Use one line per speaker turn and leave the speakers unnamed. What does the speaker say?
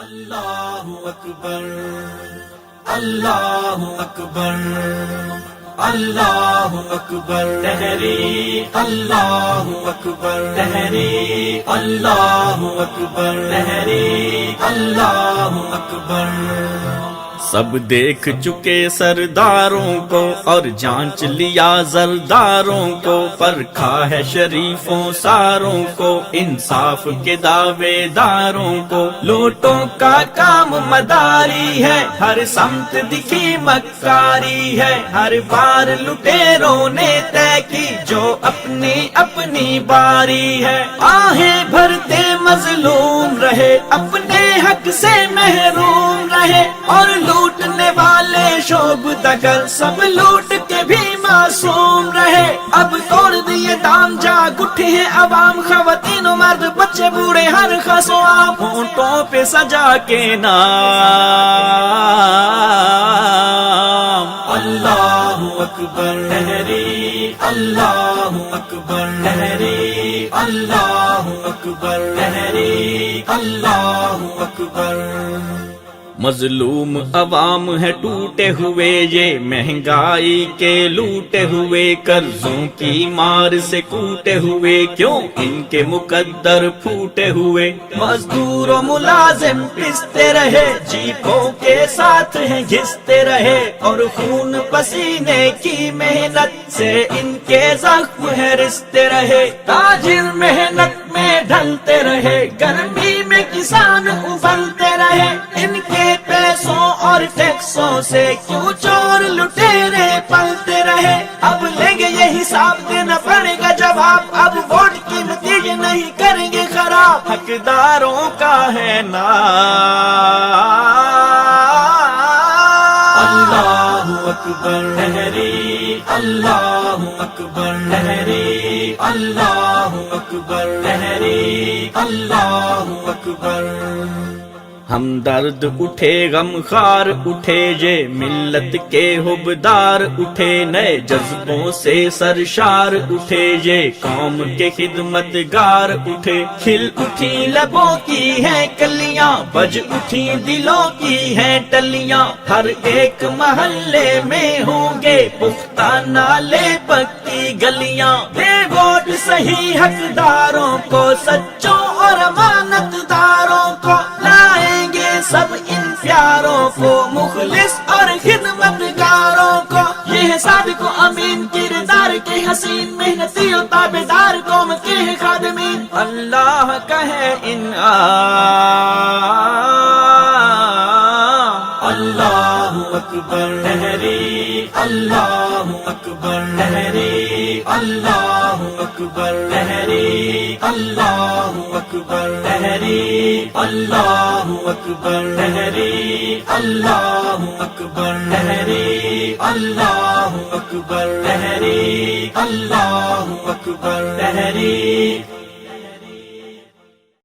اللہ اکبر اللہ اکبر اللہ اکبر تحریک اللہ اکبر تحریک اللہ اکبر تحریک اللہ اکبر سب دیکھ چکے سرداروں کو اور جانچ لیا زرداروں کو، پرکھا ہے شریفوں ساروں کو، انصاف کے دعوے داروں کو، لوٹوں کا کام مداری ہے، ہر سمت دکھی مکاری ہے، ہر بار لٹیروں نے طے کی جو اپنی اپنی باری ہے، آہیں بھرتے مظلوم رہے، اپنے حق سے محروم رہے، اور لوٹنے والے شوب دگر سب لوٹ کے بھی معصوم رہے۔ اب توڑ دیے دام، جاگ اٹھے ہیں عوام، خواتین و مرد بچے بوڑھے ہر خاص و عام، ہونٹوں پہ سجا کے نام اللہ اکبر تحریک اللہ اکبر تحریک اللہ اکبر تحریک اللہ اکبر۔ مظلوم عوام ہے ٹوٹے ہوئے، یہ مہنگائی کے لوٹے ہوئے، قرضوں کی مار سے کوٹے ہوئے، کیوں ان کے مقدر پھوٹے ہوئے، مزدور و ملازم پستے رہے، جیپوں کے ساتھ ہیں گھستے رہے، اور خون پسینے کی محنت سے ان کے زخم ہے رستے رہے، تاجر محنت میں ڈھلتے رہے، گرمی میں کسان ابلتے رہے، ان کے پیسوں اور ٹیکسوں سے کیوں چور لٹیرے پلتے رہے، اب لیں گے یہ حساب، دینا پڑے گا جواب، اب ووٹ کے نتیجے نہیں کریں گے خراب، حقداروں کا ہے نام اللہ اکبر تحریک اللہ اکبر تحریک اللہ اکبر تحریک اللہ اکبر۔ ہم درد اٹھے غم خار اٹھے، یہ ملت کے حبدار اٹھے، نئے جذبوں سے سرشار اٹھے، یہ قوم کے خدمت گار اٹھے، کھل اٹھی لبوں کی ہیں کلیاں، بج اٹھی دلوں کی ہیں ٹلیاں، ہر ایک محلے میں ہوں گے پختہ نالے پکی گلیاں، دے ووٹ صحیح حقداروں کو، سچوں اور امانت داروں کو، لائیں گے سب ان پیاروں کو، مخلص اور خدمت گاروں کو، یہ ہے صادق و امین کردار کے حسین، محنتی و تابعدار قوم کے ہیں خادمین، اللہ کا ہے انعام اللہ اکبر تحریک اللہ اکبر تحریک اللہ اکبر تحریک اللہ اکبر تحریک اللہ اکبر تحریک اللہ اکبر تحریک اللہ اکبر تحریک اللہ اکبر تحریک